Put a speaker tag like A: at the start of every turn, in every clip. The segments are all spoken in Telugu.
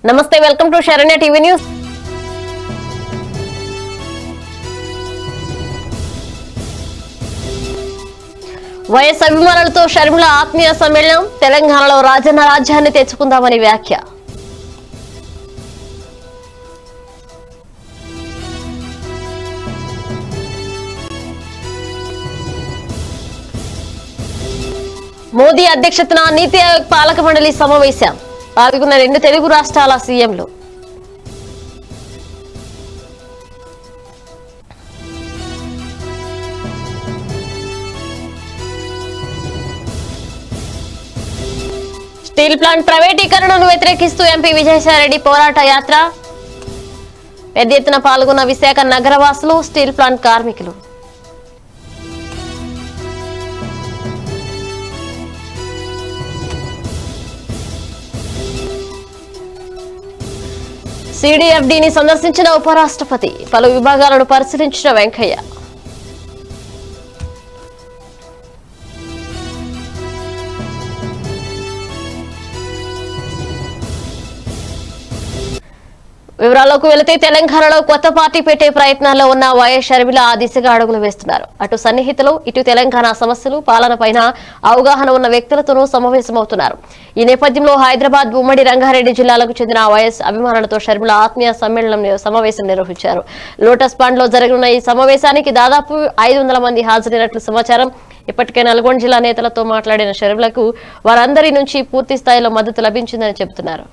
A: నమస్తే welcome to Saranya TV news. YS అభిమానులతో షర్మిల ఆత్మీయ సమ్మేళనం. తెలంగాణలో రాజన్న రాజ్యాన్ని తెచ్చుకుందామని వ్యాఖ్య. మోదీ అధ్యక్షతన నీతి ఆయోగ్ పాలక మండలి సమావేశం. పాల్గొన్న 2 తెలుగు రాష్ట్రాల సీఎంలు. స్టీల్ ప్లాంట్ ప్రైవేటీకరణను వ్యతిరేకిస్తూ ఎంపీ విజయసాయిరెడ్డి పోరాట యాత్ర. పెద్ద ఎత్తున పాల్గొన్న విశాఖ నగరవాసులు, స్టీల్ ప్లాంట్ కార్మికులు. సిడిఎఫ్డిని సందర్శించిన ఉపరాష్ట్రపతి. పలు విభాగాలను పరిశీలించిన వెంకయ్య. వివరాల్లోకి వెళితే తెలంగాణలో కొత్త పార్టీ పెట్టే ప్రయత్నాల్లో ఉన్న వైఎస్ షర్మిల ఆ దిశగా అడుగులు వేస్తున్నారు. అటు సన్నిహితులు, ఇటు తెలంగాణ సమస్యలు, పాలనపైన అవగాహన ఉన్న వ్యక్తులతోనూ సమావేశమవుతున్నారు. ఈ నేపథ్యంలో హైదరాబాద్ ఉమ్మడి రంగారెడ్డి జిల్లాలకు చెందిన వైఎస్ అభిమానులతో షర్మిల ఆత్మీయ సమావేశం నిర్వహించారు. లోటస్ పాండ్ లో జరగనున్న ఈ సమావేశానికి దాదాపు 500 మంది హాజరైనట్లు సమాచారం. ఇప్పటికే నల్గొండ జిల్లా నేతలతో మాట్లాడిన షర్మిలకు వారందరి నుంచి పూర్తి స్థాయిలో మద్దతు లభించిందని చెబుతున్నారు.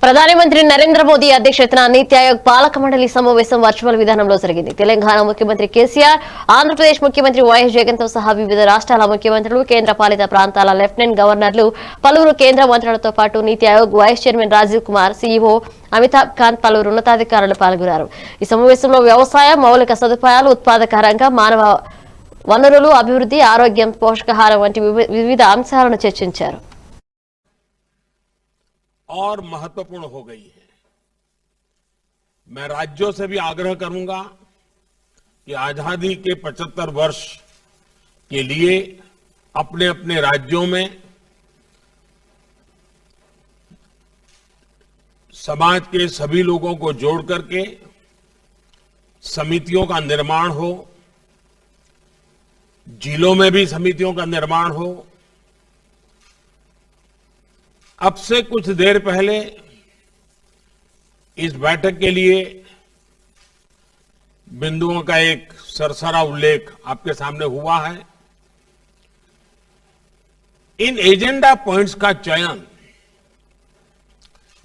A: ప్రధానమంత్రి నరేంద్ర మోదీ అధ్యక్షతన నీతి ఆయోగ్ పాలక మండలి సమావేశం వర్చువల్ విధానంలో జరిగింది. తెలంగాణ ముఖ్యమంత్రి కేసీఆర్, ఆంధ్రప్రదేశ్ ముఖ్యమంత్రి వైఎస్ జగన్ తో సహా వివిధ రాష్ట్రాల ముఖ్యమంత్రులు, కేంద్ర పాలిత ప్రాంతాల లెఫ్టినెంట్ గవర్నర్లు, పలువురు కేంద్ర మంత్రులతో పాటు Niti Aayog vice chairman Rajiv Kumar, CEO Amitabh Kant, పలువురు ఉన్నతాధికారులు పాల్గొన్నారు. ఈ సమావేశంలో వ్యవసాయ, మౌలిక సదుపాయాలు, ఉత్పాదక రంగం, మానవ వనరులు అభివృద్ధి, ఆరోగ్యం, పోషకాహారం వంటి వివిధ అంశాలను చర్చించారు.
B: और महत्वपूर्ण हो गई है। मैं राज्यों से भी आग्रह करूंगा कि आजादी के 75 वर्ष के लिए अपने अपने राज्यों में समाज के सभी लोगों को जोड़ करके समितियों का निर्माण हो, जिलों में भी समितियों का निर्माण हो। अब से कुछ देर पहले इस बैठक के लिए बिंदुओं का एक सरसरा उल्लेख आपके सामने हुआ है। इन एजेंडा पॉइंट्स का चयन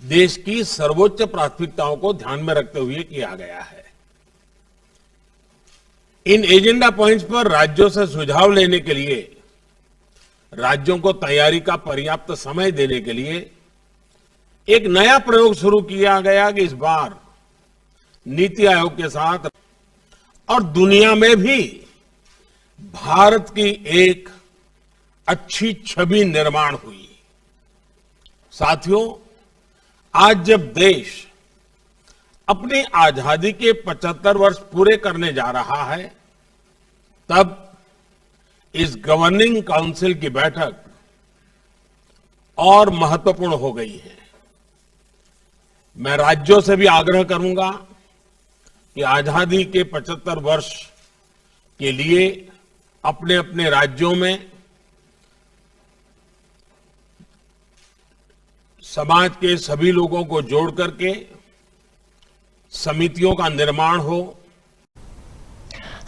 B: देश की सर्वोच्च प्राथमिकताओं को ध्यान में रखते हुए किया गया है। इन एजेंडा पॉइंट्स पर राज्यों से सुझाव लेने के लिए, राज्यों को तैयारी का पर्याप्त समय देने के लिए एक नया प्रयोग शुरू किया गया कि इस बार नीति आयोग के साथ और दुनिया में भी भारत की एक अच्छी छवि निर्माण हुई। साथियों, आज जब देश अपनी आजादी के 75 वर्ष पूरे करने जा रहा है, तब इस गवर्निंग काउंसिल की बैठक और महत्वपूर्ण हो गई है। मैं राज्यों से भी आग्रह करूंगा कि आजादी के 75 वर्ष के लिए अपने अपने राज्यों में समाज के सभी लोगों को जोड़ करके समितियों का निर्माण हो।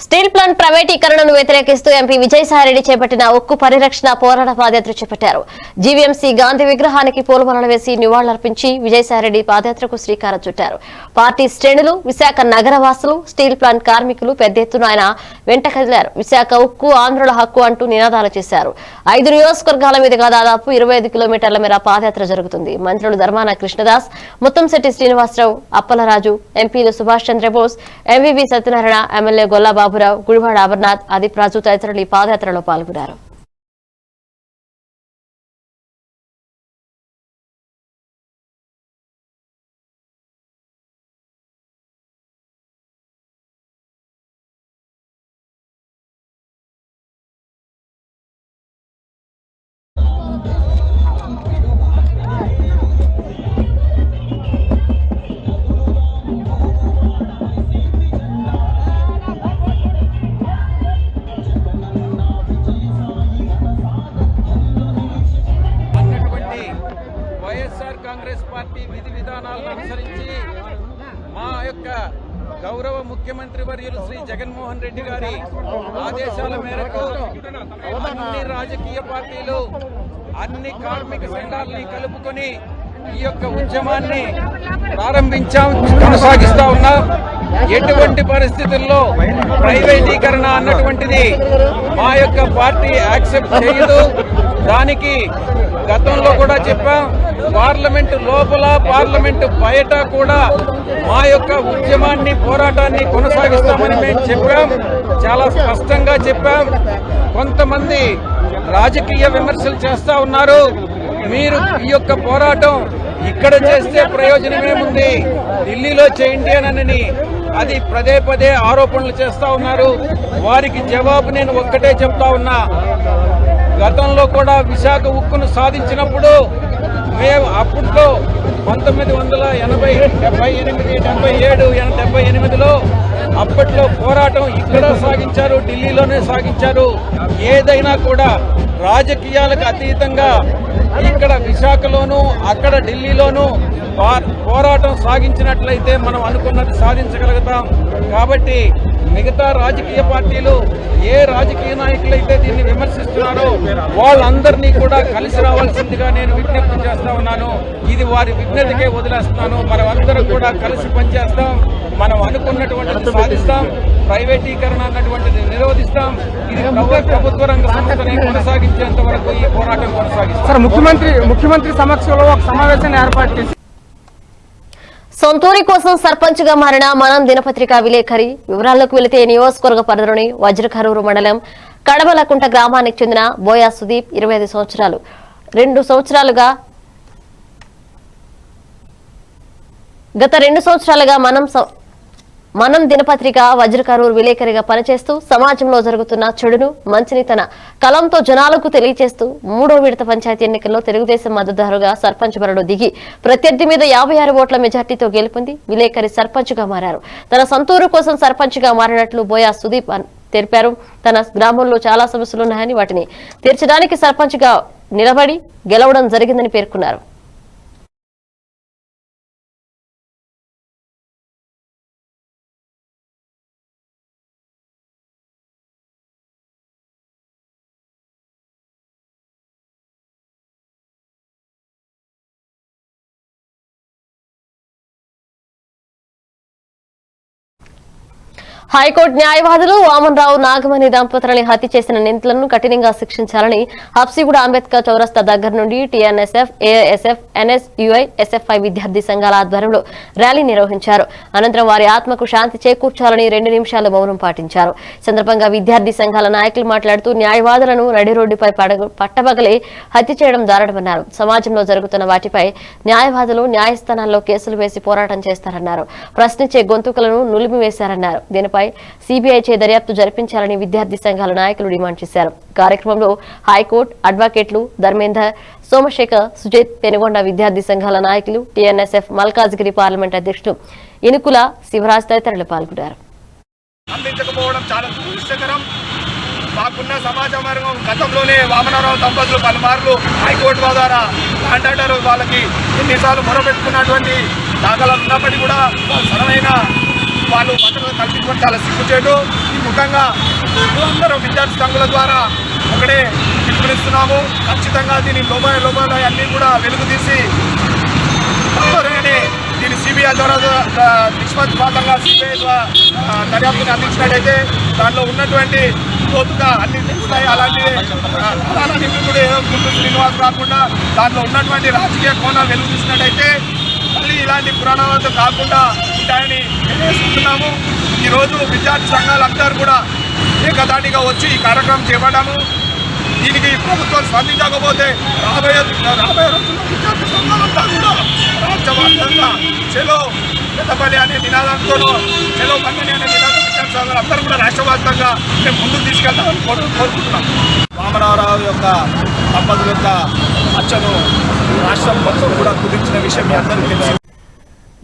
A: స్టీల్ ప్లాంట్ ప్రైవేటీకరణను వ్యతిరేకిస్తూ ఎంపీ విజయసాయిరెడ్డి చేపట్టిన ఉక్కు పరిరక్షణ పోరాట పాదయాత్ర చేపట్టారు. జీవీఎంసీ గాంధీ విగ్రహానికి పూలమాలలు వేసి నివాళులర్పించి విజయసాయిరెడ్డి పాదయాత్రకు శ్రీకారం చుట్టారు. పార్టీ శ్రేణులు, విశాఖ నగర వాసులు, స్టీల్ ప్లాంట్ కార్మికులు పెద్ద ఎత్తున ఆయన వెంట కదిలారు. విశాఖ ఉక్కు ఆంధ్రుల హక్కు అంటూ నినాదాలు చేశారు. 5 నియోజకవర్గాల మీదుగా దాదాపు 25 కిలోమీటర్ల మేర పాదయాత్ర జరుగుతుంది. మంత్రులు ధర్మాన కృష్ణదాస్, ముత్తంశెట్టి శ్రీనివాసరావు, అప్పలరాజు, ఎంపీలు సుభాష్ చంద్రబోస్, ఎంవీవీ సత్యనారాయణ, ఎమ్మెల్యే గొల్లా బాబురావు, గుడివాడ అమర్నాథ్, అదీప్ రాజు తదితరులు ఈ పాదయాత్రలో పాల్గొన్నారు.
C: కాంగ్రెస్ పార్టీ విధి విధానాలను అనుసరించి మా యొక్క గౌరవ ముఖ్యమంత్రి వర్యులు శ్రీ జగన్మోహన్ రెడ్డి గారి ఆదేశాల మేరకు అన్ని రాజకీయ పార్టీలు, అన్ని కార్మిక సంఘాలని కలుపుకొని ఈ యొక్క ఉద్యమాన్ని కొనసాగిస్తా ఉన్నాం. ఎటువంటి పరిస్థితుల్లో ప్రైవేటీకరణ అన్నటువంటిది మా యొక్క పార్టీ యాక్సెప్ట్ చేయదు. దానికి గతంలో కూడా చెప్పాం. పార్లమెంటు లోపల, పార్లమెంటు బయట కూడా మా యొక్క ఉద్యమాన్ని, పోరాటాన్ని కొనసాగిస్తామని మేము చెప్పాం. చాలా స్పష్టంగా చెప్పాం. కొంతమంది రాజకీయ విమర్శలు చేస్తా ఉన్నారు. మీరు ఈ యొక్క పోరాటం ఇక్కడ చేస్తే ప్రయోజనమేముంది, ఢిల్లీలో చేయండి అని అది పదే పదే ఆరోపణలు చేస్తా ఉన్నారు. వారికి జవాబు నేను ఒక్కటే చెప్తా ఉన్నా. గతంలో కూడా విశాఖ ఉక్కును సాధించినప్పుడు మేము అప్పట్లో 1987-78లో అప్పట్లో పోరాటం ఇక్కడ సాగించారు, ఢిల్లీలోనే సాగించారు. ఏదైనా కూడా రాజకీయాలకు అతీతంగా ఇక్కడ విశాఖలోనూ అక్కడ ఢిల్లీలోనూ పోరాటం సాగించినట్లయితే మనం అనుకున్నది సాధించగలుగుతాం. కాబట్టి మిగతా రాజకీయ పార్టీలు ఏ రాజకీయ నాయకులైతే దీన్ని విమర్శిస్తున్నారో వాళ్ళందరినీ కూడా కలిసి రావాల్సిందిగా నేను విజ్ఞప్తి చేస్తా ఉన్నాను. ఇది వారి విజ్ఞతకే వదిలేస్తున్నాను. మనం అందరం కూడా కలిసి పనిచేస్తాం. మనం అనుకున్నటువంటిది సాధిస్తాం. ప్రైవేటీకరణ అన్నటువంటిది నిరోధిస్తాం. ఇది ప్రభుత్వ రంగ సంస్థని కొనసాగించేంత వరకు ఈ పోరాటం కొనసాగిస్తాం.
D: ముఖ్యమంత్రి సమక్షంలో ఒక సమావేశాన్ని ఏర్పాటు చేసి
A: సొంతూరి కోసం సర్పంచ్ గా మారిన మనం దినపత్రిక విలేకరి వివరాల్లోకి వెళితే నియోజకవర్గ పరిధిలోని వజ్రకరూరు మండలం కడబలకుంట గ్రామానికి చెందిన బోయా సుదీప్ 25 సంవత్సరాలు 2 సంవత్సరాలుగా గత 2 సంవత్సరాలుగా మనం దినపత్రిక వజ్రకరూరు విలేకరిగా పనిచేస్తూ సమాజంలో జరుగుతున్న చెడును, మంచిని తన కలంతో జనాలకు తెలియజేస్తూ 3వ విడత పంచాయతీ ఎన్నికల్లో తెలుగుదేశం మద్దతుదారుగా సర్పంచ్ బరిలో దిగి ప్రత్యర్థి మీద 56 ఓట్ల మెజార్టీతో గెలుపొంది విలేకరి సర్పంచ్ గా మారారు. తన సొంతూరు కోసం సర్పంచ్ గా మారినట్లు బోయా సుదీప్ తెలిపారు. తన గ్రామంలో చాలా సమస్యలున్నాయని వాటిని తీర్చడానికి సర్పంచ్ గా నిలబడి గెలవడం జరిగిందని పేర్కొన్నారు. హైకోర్టు న్యాయవాదులు వామన్రావు, నాగమణి దంపతులని హత్య చేసిన నిందితులను కఠినంగా శిక్షించాలని హబ్సిగూడ అంబేద్కర్ చౌరస్తా దగ్గర నుండి టీఎన్ఎస్ఎఫ్, ఏఎస్ఎఫ్, ఎన్ఎస్యుఐ, ఎస్ఎఫ్ఐ విద్యార్థి సంఘాల ఆధ్వర్యంలో ర్యాలీ నిర్వహించారు. అనంతరం వారి ఆత్మకు శాంతి చేకూర్చాలని 2 నిమిషాలు మౌనం పాటించారు. సందర్భంగా విద్యార్థి సంఘాల నాయకులు మాట్లాడుతూ న్యాయవాదులను నడి రోడ్డుపై పట్టబగలే హత్య చేయడం దారుణమన్నారు. సమాజంలో జరుగుతున్న వాటిపై న్యాయవాదులు న్యాయస్థానాల్లో కేసులు వేసి పోరాటం చేస్తారన్నారు. ప్రశ్నించే గొంతుకలను నులిమివేశారన్నారు. దీనిపై సిబిఐ చే దర్యాప్తు జరిపించాలని విద్యార్థి సంఘాల నాయకులు డిమాండ్ చేశారు. కార్యక్రమంలో హైకోర్టు అడ్వకేట్లు ధర్మేందర్, సోమశేఖర్, సుజిత్, పెనుగొండ విద్యార్థి సంఘాల నాయకులు, టీఎన్ఎస్ఎఫ్ మల్కాజ్గిరి పార్లమెంట్ అధ్యక్షుడు ఇనుకుల శివరాజ్ తదితరులు పాల్గొన్నారు.
E: మాకున్న సమాజం వర్గం గతంలోనే వామనరావు దంపతులు పలుమార్లు హైకోర్టు ద్వారా కాంట్రాక్టర్ వాళ్ళకి ఎన్నిసార్లు మొరపెట్టుకున్నటువంటి దాఖలాలు ఉన్నప్పటికీ కూడా సరైన వాళ్ళు భద్రత కల్పించడం చాలా సిగ్గుచేటు. ఈ ముఖ్యంగా అందరూ విద్యార్థి సంఘాల ద్వారా ఒకటే పిలుపునిస్తున్నాము. ఖచ్చితంగా దీని లోపాలు అన్నీ కూడా వెలుగు తీసి దీని సిబిఐ ద్వారా నిష్పక్షపాతంగా సిబిఐ దర్యాప్తుని అందించినట్టయితే దానిలో ఉన్నటువంటి లోతుగా అన్ని తెలుస్తాయి. అలాంటివి ప్రధాన నిందితుడు గుంటూరు శ్రీనివాస్ కాకుండా దానిలో ఉన్నటువంటి రాజకీయ కోణాలు వెలుగు తీసినట్టయితే మళ్ళీ ఇలాంటి పురాణాలతో కాకుండా ఉంటాయని తెలియజేస్తున్నాము. ఈరోజు విద్యార్థి సంఘాలందరూ కూడా ఏకదాటిగా వచ్చి ఈ కార్యక్రమం చేపట్టాము. దీనికి ప్రభుత్వం స్పందించకపోతే రాబోయే రోజుల్లో విద్యార్థి సంఘాలంతా కూడా రాష్ట్రవ్యాప్తంగా చెలో పెద్దపల్లి అనే నినాదంతో చెలో పంగని అనే నినాదం విద్యార్థి సంఘాలు అందరూ కూడా రాష్ట్రవ్యాప్తంగా మేము ముందుకు తీసుకెళ్తామని కోరుకుంటున్నాం. వామనరావు యొక్క దంపతుల యొక్క హత్యను రాష్ట్రం మొత్తం కూడా కుదించిన విషయం మీ అందరికీ తెలుసు.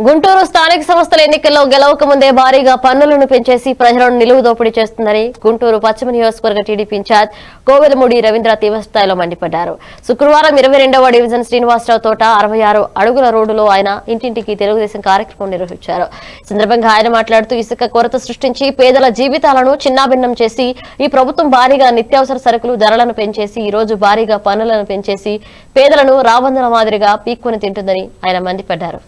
A: గుంటూరు స్థానిక సంస్థల ఎన్నికల్లో గెలవక ముందే భారీగా పన్నులను పెంచేసి ప్రజలను నిలువు దోపిడీ చేస్తుందని గుంటూరు పశ్చిమ నియోజకవర్గ టీడీపీ ఇన్ఛార్జ్ కోవెలమూడి రవీంద్ర తీవ్రస్థాయిలో మండిపడ్డారు. శుక్రవారం 22వ డివిజన్ శ్రీనివాసరావు తోట 66 అడుగుల రోడ్డులో ఆయన ఇంటింటికి తెలుగుదేశం కార్యక్రమం నిర్వహించారు. సందర్భంగా ఆయన మాట్లాడుతూ ఇసుక కొరత సృష్టించి పేదల జీవితాలను చిన్నాభిన్నం చేసి ఈ ప్రభుత్వం భారీగా నిత్యావసర సరుకులు ధరలను పెంచేసి ఈ రోజు భారీగా పన్నులను పెంచేసి పేదలను రాబందుల మాదిరిగా పీక్కొని తింటుందని ఆయన మండిపడ్డారు.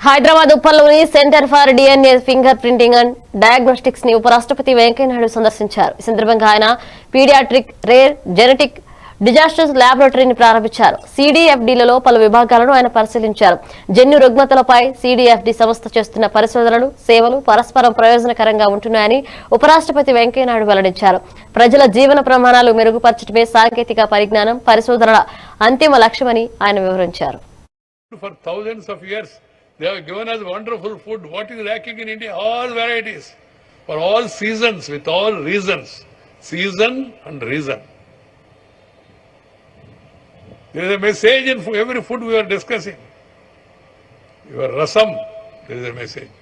A: హైదరాబాద్ ఉప్పల్లోని centre for DNA finger printing and diagnostics ని ఉపరాష్ట్రపతి వెంకయ్యనాయుడు సందర్శించారు. ఈ సందర్భంగా ఆయన పీడియాట్రిక్ రేర్ జెనెటిక్ డిజాస్టర్స్ ల్యాబొరేటరీని ప్రారంభించారు. సిడిఎఫ్డిలలో పలు విభాగాలను ఆయన పరిశీలించారు. జన్యు రుగ్మతలపై సిడిఎఫ్డి సంస్థ చేస్తున్న పరిశోధనలు సేవలు పరస్పరం ప్రయోజనకరంగా ఉంటున్నాయని ఉపరాష్ట్రపతి వెంకయ్యనాయుడు వెల్లడించారు. ప్రజల జీవన ప్రమాణాలు మెరుగుపరచడమే సాంకేతిక పరిజ్ఞానం పరిశోధనల అంతిమ లక్ష్యమని ఆయన వివరించారు.
F: They have given us wonderful food. What is lacking in India? All varieties. For all seasons, with all reasons. Season and reason. There is a message in every food we are discussing. Your rasam, there is a message.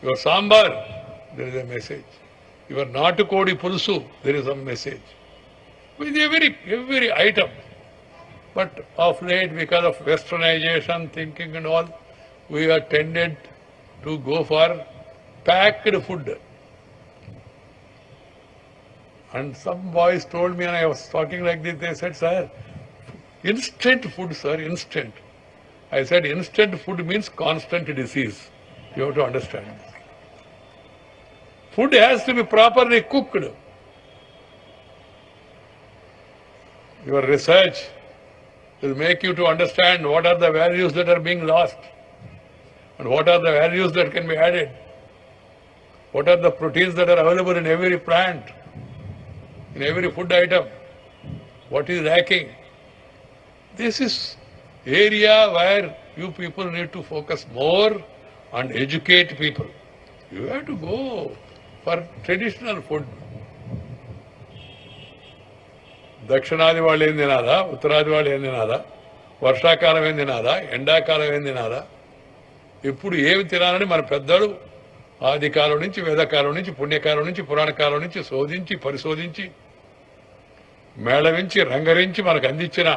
F: Your sambar, there is a message. Your natukodi pulsu, there is a message. With every item. But of late, because of westernization, thinking and all, we are tended to go for packed food. And some boys told me, and I was talking like this, they said, sir, instant food, sir, instant. I said, instant food means constant disease. You have to understand. Food has to be properly cooked. Your research will make you to understand what are the values that are being lost. And what are the values that can be added? What are the proteins that are available in every plant, in every food item? What is lacking? This is area where you people need to focus more and educate people. You have to go for traditional food. దక్షిణాది వాళ్ళు ఏం తినాలా, ఉత్తరాది వాళ్ళు ఏం తినాలా, వర్షాకాలం ఏం తినాలా, ఎండాకాలం ఏం తినాలా, ఇప్పుడు ఏమి తినాలని మన పెద్దలు ఆది కాలం నుంచి వేదకాలం నుంచి పుణ్యకాలం నుంచి పురాణ కాలం నుంచి శోధించి పరిశోధించి మేళవించి రంగరించి మనకు అందించిన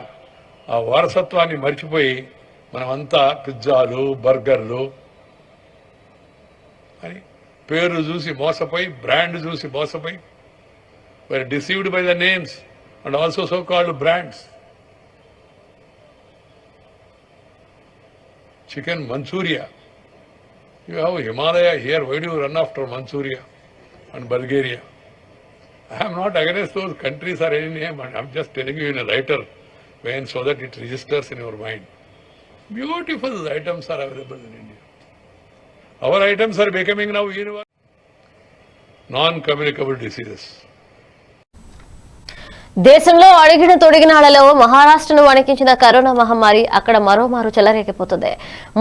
F: ఆ వారసత్వాన్ని మర్చిపోయి మనమంతా పిజ్జాలు బర్గర్లు అని పేర్లు చూసి మోసపోయి బ్రాండ్ చూసి మోసపోయి were deceived by the names and also so-called brands. Chicken Manchuria. You have Himalaya here. Why do you run after Manchuria and Bulgaria? I am not against those countries or any name, and I'm just telling you in a lighter vein so that it registers in your mind. Beautiful items are available in India. Our items are becoming now universal. Non-communicable diseases.
A: దేశంలో అడిగిన తొడిగినాళ్లలో మహారాష్ట్రను వణికించిన కరోనా మహమ్మారి అక్కడ మరోమారు చెలరేగిపోతుంది.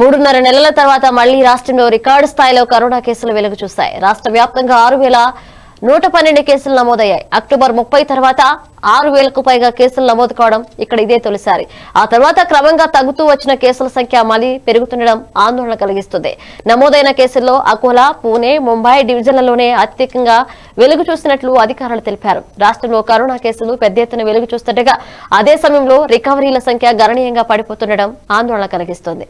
A: 3.5 నెలల తర్వాత మళ్లీ రాష్ట్రంలో రికార్డు స్థాయిలో కరోనా కేసులు వెలుగు చూశాయి. రాష్ట్ర వ్యాప్తంగా 6,112 కేసులు నమోదయ్యాయి. అక్టోబర్ 30 తర్వాత 6,000కు పైగా కేసులు నమోదు కావడం ఇక్కడ ఇదే తొలిసారి. ఆ తర్వాత క్రమంగా తగ్గుతూ వచ్చిన కేసుల సంఖ్య మళ్లీ పెరుగుతుండడం ఆందోళన కలిగిస్తుంది. నమోదైన కేసుల్లో అకోలా, పూణే, ముంబై డివిజన్లలోనే అత్యధికంగా వెలుగు చూసినట్లు అధికారులు తెలిపారు. రాష్ట్రంలో కరోనా కేసులు పెద్ద ఎత్తున వెలుగు చూస్తుండగా అదే సమయంలో రికవరీల సంఖ్య గణనీయంగా పడిపోతుండడం ఆందోళన కలిగిస్తోంది.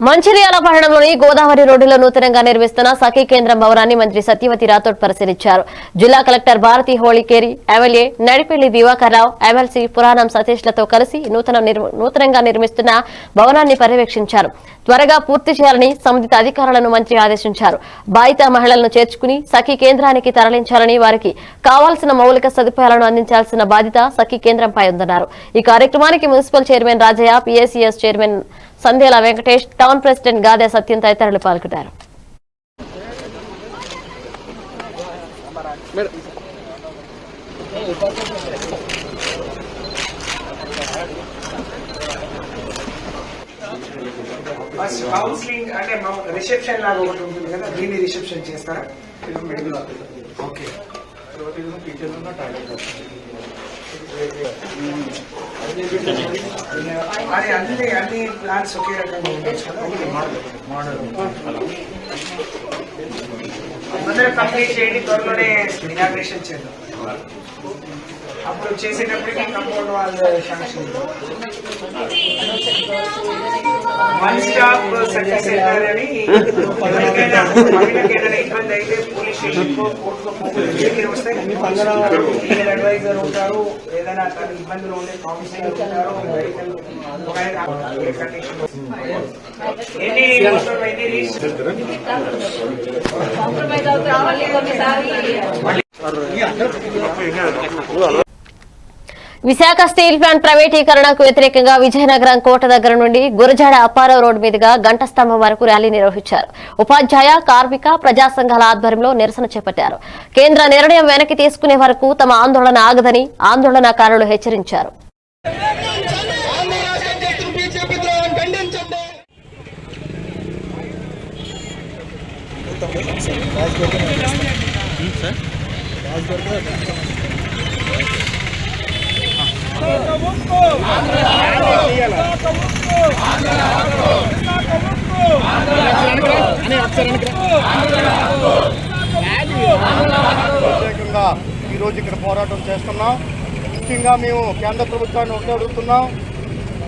A: మంచిర్యాల పట్టణంలోని గోదావరి రోడ్డులో నూతనంగా నిర్మిస్తున్న సఖీ కేంద్రం భవనాన్ని మంత్రి సత్యవతి రాథోడ్ పరిశీలించారు. జిల్లా కలెక్టర్ భారతి హోళికేరి, ఎమ్మెల్యే నడిపెల్లి దివాకర్ రావు, ఎమ్మెల్సీ పురాణం సతీష్లతో కలిసి నూతనంగా నిర్మిస్తున్న భవనాన్ని పర్యవేక్షించారు. త్వరగా పూర్తి చేయాలని సంబంధిత అధికారులను మంత్రి ఆదేశించారు. బాధిత మహిళలను చేర్చుకుని సఖీ కేంద్రానికి తరలించాలని, వారికి కావాల్సిన మౌలిక సదుపాయాలను అందించాల్సిన బాధ్యత సఖీ కేంద్రంపై ఉందన్నారు. ఈ కార్యక్రమానికి municipal chairman Rajaiah, PACS chairman Sandela Venkatesh, town president Gade Satyam తదితరులు పాల్గొన్నారు.
D: కౌన్సిలింగ్ అంటే రిసెప్షన్ లాగా ఒకటి ఉంటుంది కదా, దీన్ని రిసెప్షన్ చేస్తారా? ఓకే. అన్ని ప్లాన్స్ ఒకే రకంగా ఉండొచ్చు కదా. అందరూ కంప్లీట్ చేయండి, త్వరలోనే ఇనాగ్రేషన్ చేద్దాం. అప్పుడు చేసేటప్పటికి కంపౌండ్ వాళ్ళు శాంక్షన్ వన్ స్టాప్ సక్సెస్ అవుతారని. ఎవరికైనా మహిళకి ఏదైనా ఇబ్బంది అయితే పోలీస్ స్టేషన్ కోర్టులో వస్తే లీగల్ అడ్వైజర్ ఉంటారు, ఏదైనా ఇబ్బందులు ఉంటే కౌన్సిలర్ ఉంటారు, medical condition
A: Visakha steel plant ప్రైవేటీకరణకు వ్యతిరేకంగా విజయనగరం కోట దగ్గర నుండి గురజాడ అప్పారావు రోడ్డు మీదుగా గంట స్తంభం వరకు ర్యాలీ నిర్వహించారు. ఉపాధ్యాయ, కార్మిక, ప్రజా సంఘాల ఆధ్వర్యంలో నిరసన చేపట్టారు. కేంద్ర నిర్ణయం వెనక్కి తీసుకునే వరకు తమ ఆందోళన ఆగదని ఆందోళనకారులు హెచ్చరించారు.
G: ప్రత్యేకంగా ఈరోజు ఇక్కడ పోరాటం చేస్తున్నాం. ముఖ్యంగా మేము కేంద్ర ప్రభుత్వాన్ని ఒకటే అడుగుతున్నాం,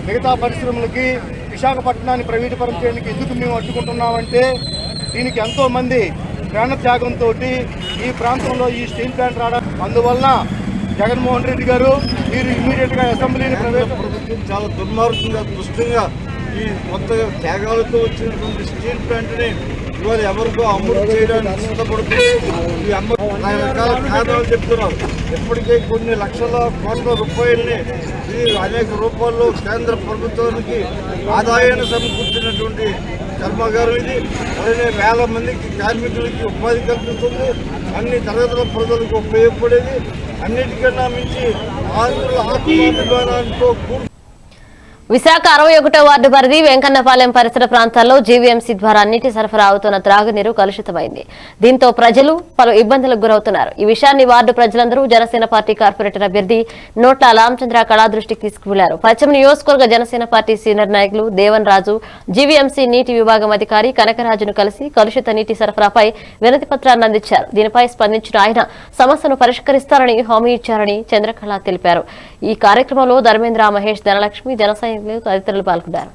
G: మిగతా పరిశ్రమలకి విశాఖపట్నాన్ని ప్రైవేటీకరణ చేయడానికి ఎందుకు మేము అడ్డుకుంటున్నామంటే, దీనికి ఎంతోమంది ప్రాణత్యాగంతో ఈ ప్రాంతంలో ఈ స్టీల్ ప్లాంట్ రావడం. అందువలన జగన్మోహన్ రెడ్డి గారు మీరు ఇమ్మీడియట్గా అసెంబ్లీని ప్రభుత్వం చాలా దుర్మార్గంగా దుష్టంగా ఈ కొత్త త్యాగాలతో వచ్చినటువంటి స్టీల్ ప్లాంట్ని ఇవాళ ఎవరికో అమ్ముడు చేయడానికి సిద్ధపడుతుంది. ఈ రకరకాల కారణాలు చెప్తున్నారు. ఇప్పటికే కొన్ని లక్షల కోట్ల రూపాయలని ఈ చేసి అనేక రూపాల్లో కేంద్ర ప్రభుత్వానికి ఆదాయాన్ని సమకూర్చినటువంటి కర్మాగారం ఇది. మరిన్ని వేల మందికి కార్మికులకి ఉపాధి కల్పిస్తుంది. అన్ని తరగతుల ప్రజలకు ఉపయోగపడేది. అన్నిటికన్నా మించి ఆంధ్రుల ఆత్మాభిమానాలతో
A: విశాఖ 61వ వార్డు పరిధి వెంకన్నపాలెం పరిసర ప్రాంతాల్లో జీవీఎంసీ ద్వారా నీటి సరఫరా అవుతున్న త్రాగునీరు కలుషితమైంది. దీంతో ప్రజలు పలు ఇబ్బందులకు గురవుతున్నారు. ఈ విషయాన్ని వార్డు ప్రజలందరూ జనసేన పార్టీ కార్పొరేటర్ అభ్యర్థి నోట్ల రామచంద్ర కళా దృష్టికి తీసుకువెళ్లారు. పశ్చిమ నియోజకవర్గ జనసేన పార్టీ సీనియర్ నాయకులు దేవన్ రాజు, జీవీఎంసీ నీటి విభాగం అధికారి కనకరాజును కలిసి కలుషిత నీటి సరఫరాపై వినతి పత్రాన్ని అందించారు. దీనిపై స్పందించిన ఆయన సమస్యను పరిష్కరిస్తారని హామీ ఇచ్చారని చంద్రకళ తెలిపారు. ఈ కార్యక్రమంలో ధర్మేంద్ర, మహేష్, ధనలక్ష్మి, జనసైనికులు తదితరులు పాల్గొన్నారు.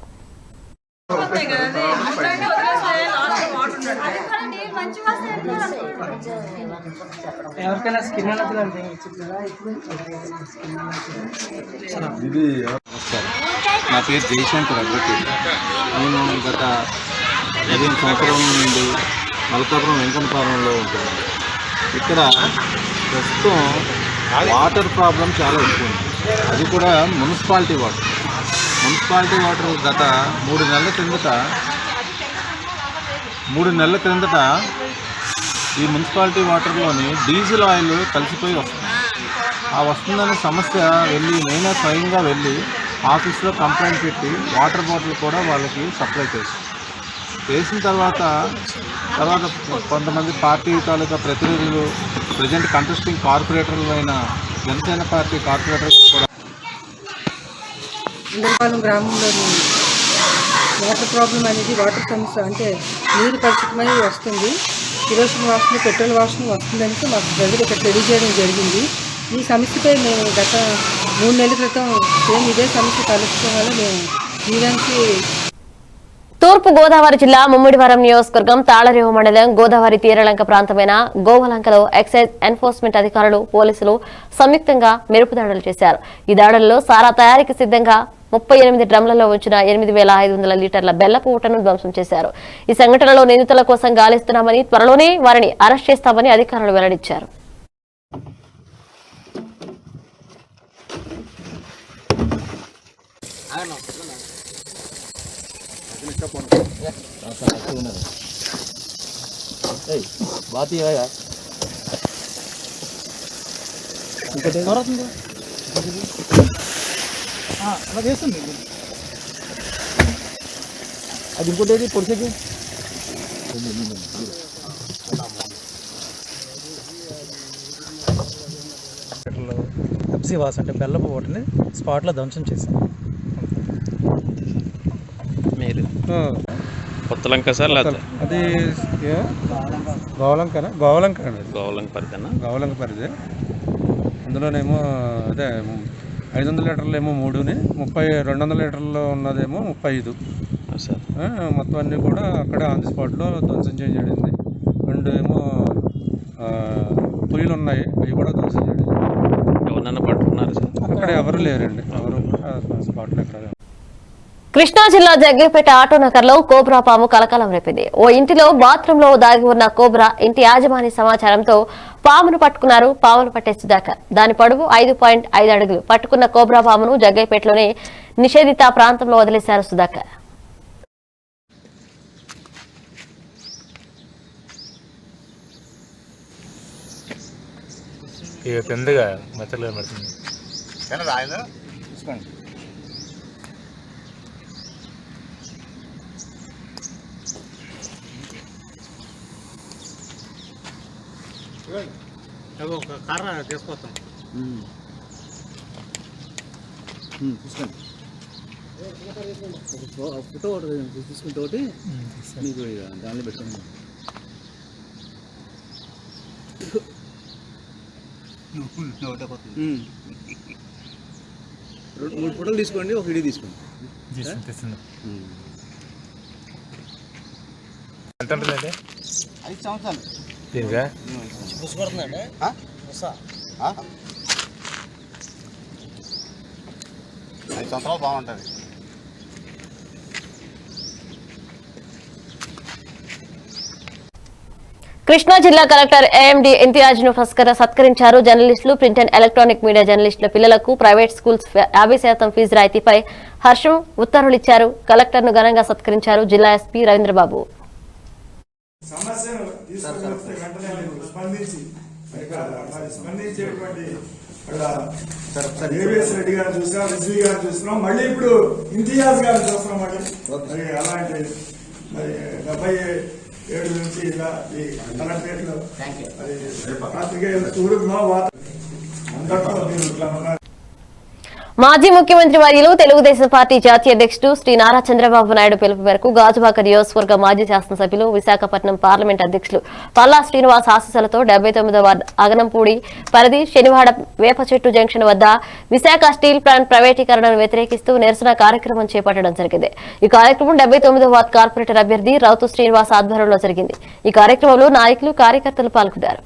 H: నా పేరు జయశంకర్ అడ్వకేట్. నేను గత 15 సంవత్సరాల నుండి మల్కాపురం వెంకన్నపాలెంలో ఉంటున్నాను. ఇక్కడ ప్రస్తుతం వాటర్ ప్రాబ్లం చాలా ఎక్కువ ఉంది. అది కూడా మున్సిపాలిటీ వాటర్ గత 3 నెలల క్రిందట ఈ మున్సిపాలిటీ వాటర్లోని డీజిల్ ఆయిల్ కలిసిపోయి వస్తుంది. ఆ వస్తుందనే సమస్య వెళ్ళి నేనే స్వయంగా వెళ్ళి ఆఫీస్లో కంప్లైంట్ పెట్టి వాటర్ బాటిల్ కూడా వాళ్ళకి సప్లై చేసిన తర్వాత కొంతమంది పార్టీ తాలూకా ప్రతినిధులు, ప్రజెంట్ కంటెస్టింగ్ కార్పొరేటర్లు అయిన జనసేన పార్టీ కార్పొరేటర్ కూడా
I: ఇంద్రపాలెం గ్రామంలోని వాటర్ ప్రాబ్లం అనేది వాటర్ సమస్య అంటే నీరు కలుషితమై వస్తుంది. కిరోసిన్ వాసన, పెట్రోల్ వాసన వస్తుందని మాకు ప్రజలు ఇక్కడ తెలియజేయడం జరిగింది. ఈ సమస్యపై మేము గత 3 నెలల క్రితం సేమ్ ఇదే సమస్య కలుసుకోవడం వల్ల మేము జీవన్సీ
A: తూర్పు గోదావరి జిల్లా ముమ్మిడివరం నియోజకవర్గం తాళరేవు మండలం గోదావరి తీరలంక ప్రాంతమైన గోవలంకలో ఎక్సైజ్ ఎన్ఫోర్స్మెంట్ అధికారులు, పోలీసులు సంయుక్తంగా మెరుపు దాడులు చేశారు. ఈ దాడుల్లో సారా తయారీకి సిద్ధంగా 38 డ్రమ్లలో ఉంచిన 8,500 లీటర్ల బెల్లపు ఊటను ధ్వంసం చేశారు. ఈ సంఘటనలో నిందితుల కోసం గాలిస్తున్నామని, త్వరలోనే వారిని అరెస్ట్ చేస్తామని అధికారులు వెల్లడించారు.
H: అది ఇంకోటి పొడిసేది
J: పెప్సీ వాస్ అంటే బెల్లపు ఓటని స్పాట్లో ధ్వంసం చేశాం.
C: మీరు కొత్తలంక సార్ లేదా
J: అది గోవలంక పరిధి. అందులోనేమో అదే 500 లీటర్లు ఏమో 3ని, 200 లీటర్లు ఉన్నదేమో 35
C: సార్.
J: మొత్తం అన్నీ కూడా అక్కడే ఆన్ ది స్పాట్లో ధ్వంసం చేయబడింది. అండ్ ఏమో పొయ్యిలు ఉన్నాయి, అవి కూడా ధ్వంసం చేయడం.
C: ఎవరన్నా పట్టుకున్నారు సార్?
J: అక్కడ ఎవరు లేరండి, ఎవరు కూడా స్పాట్లో ఎక్కడ.
A: కృష్ణా జిల్లా జగ్గేపేట ఆటోనగర్లో కోబ్రా పాము కలకలం రేపింది. ఓ ఇంటిలో బాత్రూంలో దాగి ఉన్న కోబ్రా ఇంటి యాజమాని సమాచారంతో పామును పట్టుకున్నారు. పామును పట్టే సుధాకర్. దాని పొడవు 5.5 అడుగులు. పట్టుకున్న కోబ్రా పామును జగ్గేపేటలోని నిషేధిత ప్రాంతంలో వదిలేశారు సుధాకర్.
G: ఒక కర్ర తీసుకొస్తాం.
H: తీసుకోండి. ఫోటో ఒకటి తీసుకుంటే ఒకటి మీకు దానిలో పెట్టుకోండి. 3 ఫోటోలు తీసుకోండి, ఒక వీడియో తీసుకోండి.
J: ఎంత ఉంటుందండి?
H: 5 సంవత్సరాలు.
J: దీనిగా
H: 5 సంవత్సరాలు బాగుంటుంది.
A: కృష్ణా జిల్లా కలెక్టర్ ఏఎండి ఇంతియాజ్ను సత్కరించారు. జర్నలిస్టులు, ప్రింట్ అండ్ ఎలక్ట్రానిక్ మీడియా జర్నలిస్టుల పిల్లలకు ప్రైవేట్ స్కూల్స్ 50% ఫీజు రాయితీపై హర్షం ఉత్తర్వులిచ్చారు. కలెక్టర్ను ఘనంగా సత్కరించారు జిల్లా ఎస్పీ రవీంద్రబాబు.
E: రెడ్డి గారు చూసాం, రిజ్వీ గారు చూస్తున్నాం, మళ్ళీ ఇప్పుడు ఇంతియాజ్ గారు చూస్తున్నాం. మరి అలాంటి మరి 77 నుంచి ఇలా ఈ కలెక్టరేట్లో పాత్రికేయుల తూరులో అందరితో మీరు ఇట్లా ఉన్నారు.
A: మాజీ ముఖ్యమంత్రి వర్యులు తెలుగుదేశం పార్టీ జాతీయ అధ్యక్షుడు శ్రీ నారా చంద్రబాబు నాయుడు పిలుపు మేరకు గాజువాక నియోజకవర్గ మాజీ శాసనసభ్యులు విశాఖపట్నం పార్లమెంట్ అధ్యక్షులు పల్లా శ్రీనివాస్ ఆశీస్సులతో 79వ వార్డు అగనంపూడి పరిధి శనివాడ వేపచెట్టు జంక్షన్ వద్ద విశాఖ స్టీల్ ప్లాంట్ ప్రైవేటీకరణను వ్యతిరేకిస్తూ నిరసన కార్యక్రమం చేపట్టడం జరిగింది. ఈ కార్యక్రమం 79వ వార్డు కార్పొరేటర్ అభ్యర్థి రౌతు శ్రీనివాస్ ఆధ్వర్యంలో జరిగింది. ఈ కార్యక్రమంలో నాయకులు, కార్యకర్తలు పాల్గొన్నారు.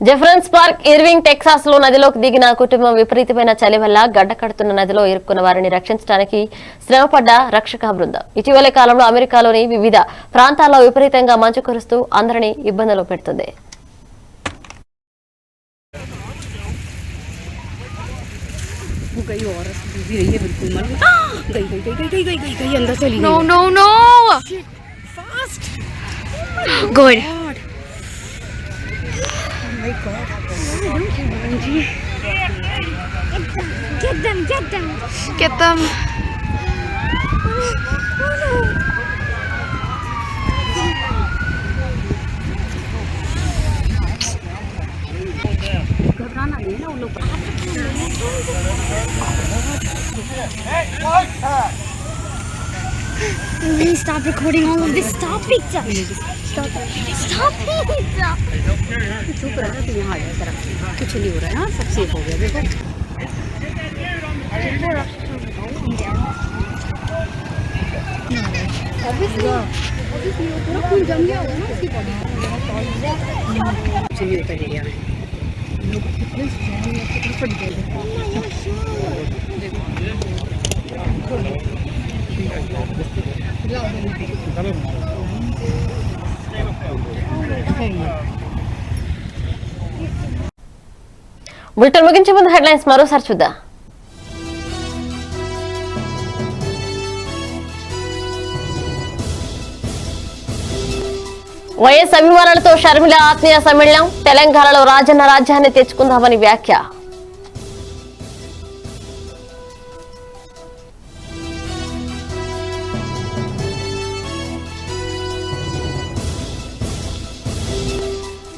A: జెఫ్రన్స్ పార్క్ ఇర్వింగ్ టెక్సాస్ లో నదిలోకి దిగిన కుటుంబం విపరీతమైన చలి వల్ల గడ్డకడుతున్న నదిలో ఇరుక్కున్న వారిని రక్షించడానికి శ్రమపడ్డ రక్షక బృందం. ఇటీవలి కాలంలో అమెరికాలోని వివిధ ప్రాంతాల్లో విపరీతంగా మంచు కురుస్తూ అందరినీ ఇబ్బందులు పెడుతుంది.
K: My God. Get them. Get them. Please stop recording all of this. Stop pizza. Stop pizza. चुप रहा तो यहाँ आ जाए जरा, कुछ नहीं हो रहा है ना, सब सेफ हो गया देखो. Obviously वो पूरा खून जम गया होगा ना उसकी बॉडी पे. कुछ नहीं होता एरिया में. फट गया
A: బులెటిన్ ముగించే ముందు హెడ్లైన్స్ మరోసారి చూద్దాం. వైఎస్ అభిమానులతో షర్మిల ఆత్మీయ సమ్మేళనం. తెలంగాణలో రాజన్న రాజ్యాన్ని తెచ్చుకుందామని వ్యాఖ్య.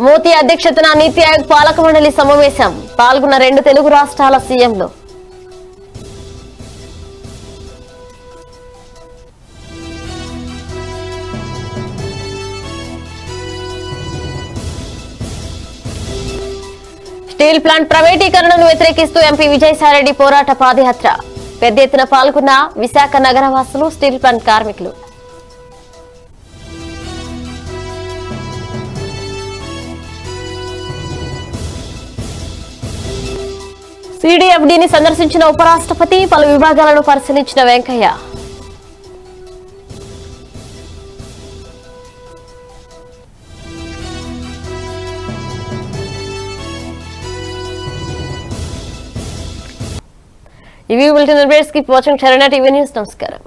A: మోదీ అధ్యక్షతన నీతి ఆయోగ్ పాలక మండలి సమావేశం. పాల్గొన్న 2 తెలుగు రాష్ట్రాల సీఎంలు. స్టీల్ ప్లాంట్ ప్రైవేటీకరణను వ్యతిరేకిస్తూ ఎంపీ విజయసాయిరెడ్డి పోరాట పాదయాత్ర. పెద్ద ఎత్తున పాల్గొన్న విశాఖ నగరవాసులు, స్టీల్ ప్లాంట్ కార్మికులు. సిడిఎఫ్డిని సందర్శించిన ఉపరాష్ట్రపతి. పలు విభాగాలను పరిశీలించిన వెంకయ్య. ఇవి bulletin updates. Keep watching Charan TV news. నమస్కారం.